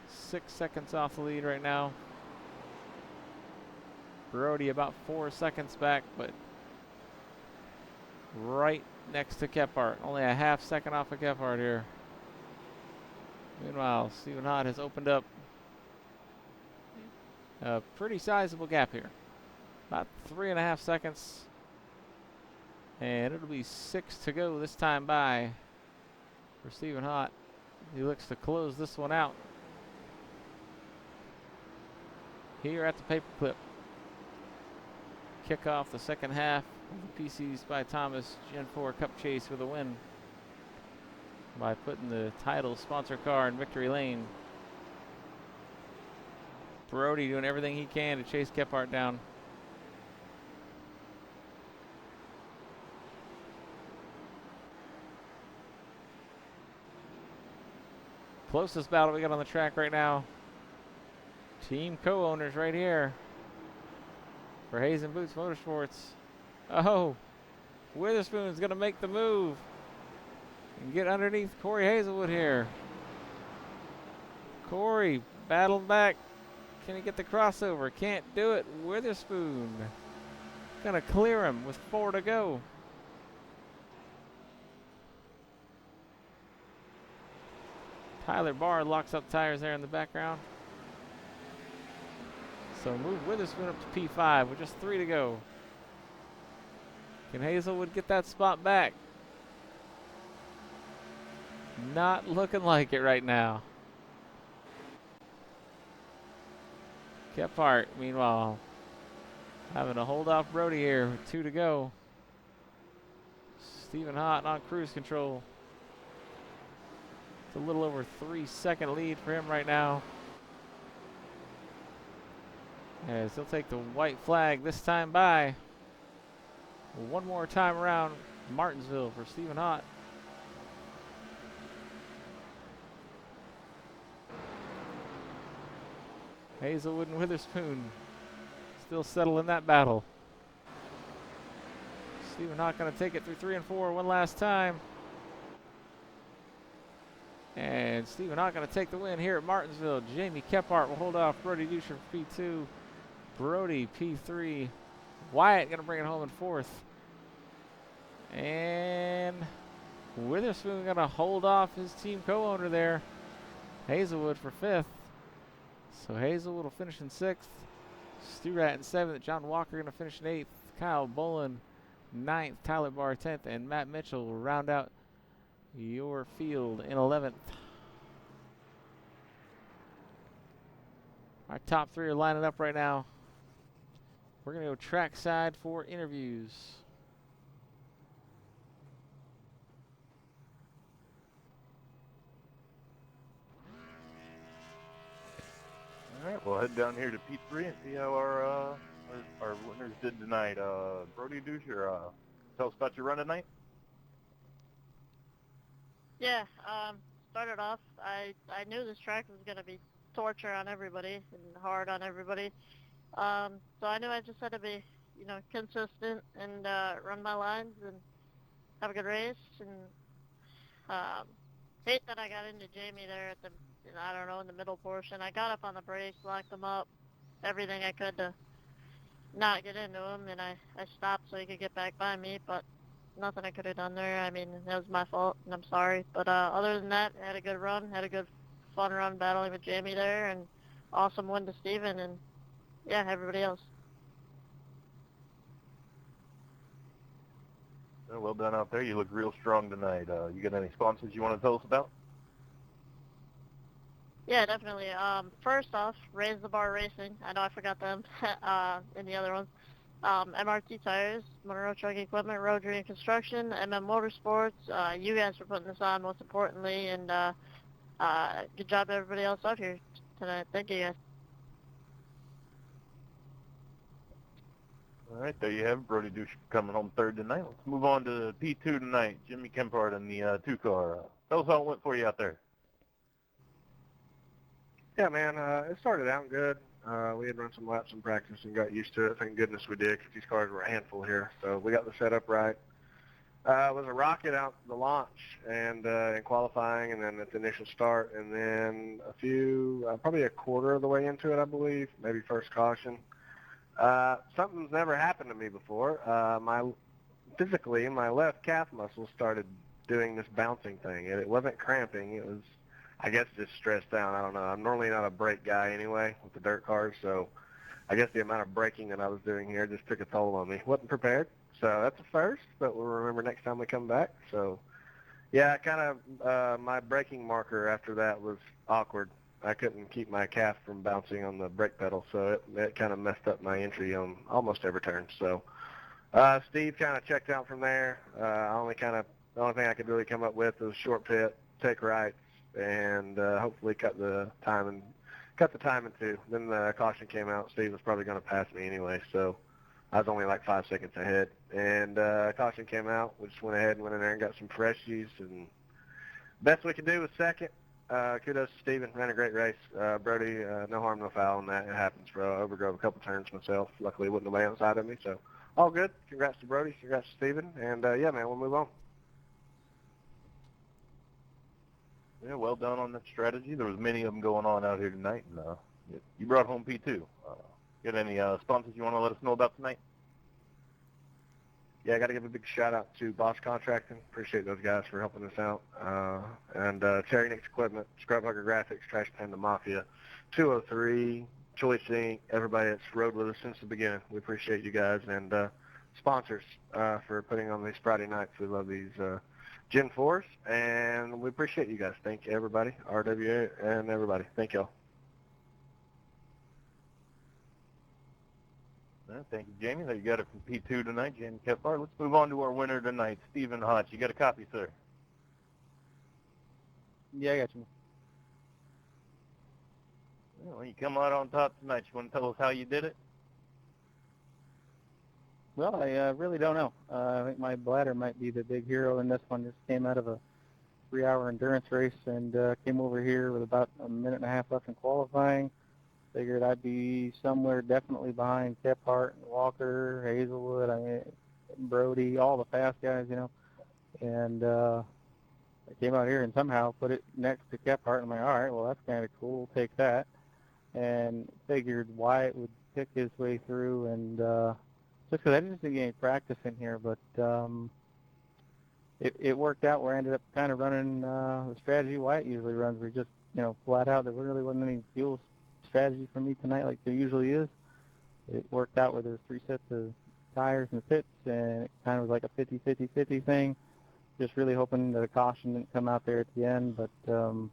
Speaker 1: 6 seconds off the lead right now. Brody about 4 seconds back, but right next to Kephart. Only a half second off of Kephart here. Meanwhile, Stephen Hott has opened up a pretty sizable gap here. About 3.5 seconds. And it'll be 6 to go this time by for Stephen Hott. He looks to close this one out here at the paperclip. Kick off the second half of the PCs by Thomas Gen 4 Cup Chase with a win by putting the title sponsor car in victory lane. Brody doing everything he can to chase Kephart down. Closest battle we got on the track right now. Team co-owners right here for Hayes and Boots Motorsports. Oh, Witherspoon's going to make the move and get underneath Corey Hazelwood here. Corey battled back. Can he get the crossover? Can't do it. Witherspoon going to clear him with 4 to go. Tyler Barr locks up tires there in the background. So move Witherspoon up to P5 with just 3 to go. Can Hazelwood get that spot back? Not looking like it right now. Kephart, meanwhile, having to hold off Brody here with 2 to go. Stephen Hott on cruise control. It's a little over 3-second lead for him right now. As he'll take the white flag this time by. One more time around Martinsville for Stephen Hott. Hazelwood and Witherspoon still settling that battle. Stephen Hott going to take it through 3 and 4 one last time. And Stephen Hott going to take the win here at Martinsville. Jamie Kephart will hold off Brody Dusher for P2. Brody P3. Wyatt going to bring it home in 4th. And Witherspoon going to hold off his team co-owner there, Hazelwood, for 5th. So Hazelwood will finish in 6th. Sturat in 7th. John Walker going to finish in 8th. Kyle Bolin 9th. Tyler Barr 10th. And Matt Mitchell will round out your field in 11th. Our top 3 are lining up right now. We're going to go trackside for interviews.
Speaker 3: All right, we'll head down here to P3 and see how our winners did tonight. Brody Dusher, tell us about your run tonight.
Speaker 4: Yeah, started off, I knew this track was going to be torture on everybody and hard on everybody. So I knew I just had to be, consistent and run my lines and have a good race. And hate that I got into Jamie there at the, in the middle portion. I got up on the brakes, locked them up, everything I could to not get into him, and I stopped so he could get back by me, but nothing I could have done there. I mean, that was my fault, and I'm sorry. But other than that, I had a good run, had a good fun run battling with Jamie there, and awesome win to Steven, and yeah, everybody else.
Speaker 3: Well done out there. You look real strong tonight. You got any sponsors you want to tell us about?
Speaker 4: Yeah, definitely. First off, Raise the Bar Racing. I know I forgot them in the other ones. MRT Tires, Monroe Truck Equipment, Road Dream Construction, MM Motorsports. You guys for putting this on, most importantly, and good job to everybody else out here tonight. Thank you, guys.
Speaker 3: All right, there you have it. Brody Dusher coming home 3rd tonight. Let's move on to P2 tonight. Jimmy Kephart in the 2-car. Tell us how it went for you out there.
Speaker 5: Yeah, man, it started out good. We had run some laps in practice and got used to it. Thank goodness we did, because these cars were a handful here. So we got the setup right. It was a rocket out the launch and in qualifying, and then at the initial start, and then probably a quarter of the way into it, I believe, maybe first caution. Something's never happened to me before. Physically, my left calf muscle started doing this bouncing thing. It wasn't cramping. It was, I guess, just stressed out. I don't know. I'm normally not a brake guy anyway with the dirt cars, so I guess the amount of braking that I was doing here just took a toll on me. Wasn't prepared, so that's a first, but we'll remember next time we come back. So, Yeah, kind of. My braking marker after that was awkward. I couldn't keep my calf from bouncing on the brake pedal, so it kind of messed up my entry on almost every turn. So Steve kind of checked out from there. The only thing I could really come up with was short pit, take rights, and hopefully cut the time in two. Then the caution came out. Steve was probably going to pass me anyway, so I was only like 5 seconds ahead. And caution came out. We just went ahead and went in there and got some freshies. And best we could do was second. Kudos to Steven. Ran a great race. Brody, no harm, no foul in that. It happens, bro. I overdrove a couple turns myself. Luckily, wasn't nobody outside of me, so all good. Congrats to Brody. Congrats to Steven. And, yeah, man, we'll move on.
Speaker 3: Yeah, well done on that strategy. There was many of them going on out here tonight, and you brought home P2. Got any sponsors you want to let us know about tonight?
Speaker 5: Yeah, I got to give a big shout out to Boss Contracting. Appreciate those guys for helping us out. And Terry Nick's Equipment, Scrub Hugger Graphics, Trash Panda Mafia, 203, Choice Inc., everybody that's rode with us since the beginning. We appreciate you guys. And sponsors for putting on these Friday nights. We love these Gen 4s, and we appreciate you guys. Thank you, everybody, RWA and everybody. Thank y'all.
Speaker 3: Thank you, Jamie. There you got it from P2 tonight, Jamie Kepler. Let's move on to our winner tonight, Stephen Hotch. You got a copy, sir?
Speaker 6: Yeah, I got you.
Speaker 3: Well, you come out on top tonight. You want to tell us how you did it?
Speaker 6: Well, I really don't know. I think my bladder might be the big hero in this one. Just came out of a 3-hour endurance race and came over here with about a minute and a half left in qualifying. Figured I'd be somewhere definitely behind Kephart and Walker, Hazelwood, Brody, all the fast guys, you know. And I came out here and somehow put it next to Kephart. And I'm like, all right, well, that's kind of cool. We'll take that. And figured Wyatt would pick his way through. And just because I just didn't get any practice in here, but it worked out where I ended up kind of running the strategy Wyatt usually runs. We just, flat out, there really wasn't any fuel strategy for me tonight like there usually is. It worked out where there's 3 sets of tires and pits, and it kind of was like a 50-50-50 thing. Just really hoping that a caution didn't come out there at the end, but I don't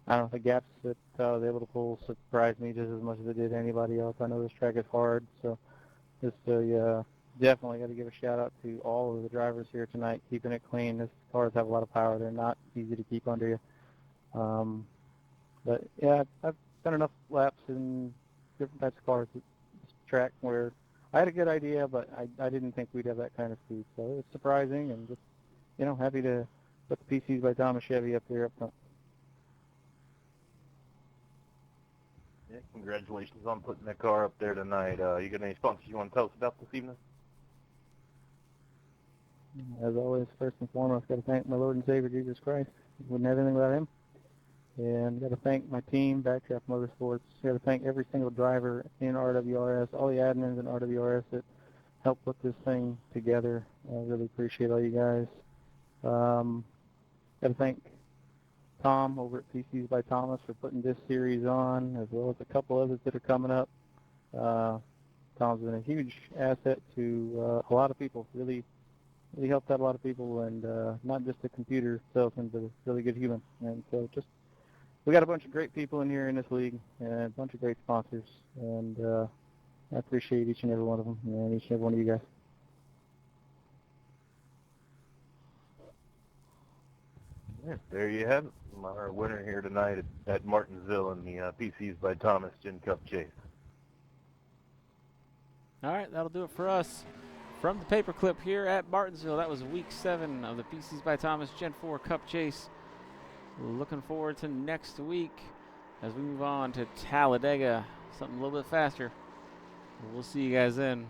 Speaker 6: know, the gaps that I was able to pull surprised me just as much as it did anybody else. I know this track is hard, so just definitely got to give a shout out to all of the drivers here tonight, keeping it clean. These cars have a lot of power. They're not easy to keep under you. But yeah, I've done enough laps in different types of cars at this track where I had a good idea, but I didn't think we'd have that kind of speed. So it's surprising, and just, happy to put the PCs by Thomas Chevy up there up front.
Speaker 3: Yeah, congratulations on putting that car up there tonight. You got any sponsors you want to tell us about this evening?
Speaker 6: As always, first and foremost, got to thank my Lord and Savior, Jesus Christ. Wouldn't have anything without him. And got to thank my team, Backdraft Motorsports. Got to thank every single driver in RWRS, all the admins in RWRS that helped put this thing together. I really appreciate all you guys. Got to thank Tom over at PCs by Thomas for putting this series on, as well as a couple others that are coming up. Tom's been a huge asset to a lot of people. Really helped out a lot of people, and not just a computer salesman, but a really good human. And so we got a bunch of great people in here in this league, and a bunch of great sponsors, and I appreciate each and every one of them, and each and every one of you guys.
Speaker 3: Yeah, there you have it. Our winner here tonight at Martinsville in the PCs by Thomas Gen Cup Chase.
Speaker 1: All right, that'll do it for us. From the paperclip here at Martinsville, that was week 7 of the PCs by Thomas Gen 4 Cup Chase. Looking forward to next week as we move on to Talladega, something a little bit faster. We'll see you guys then.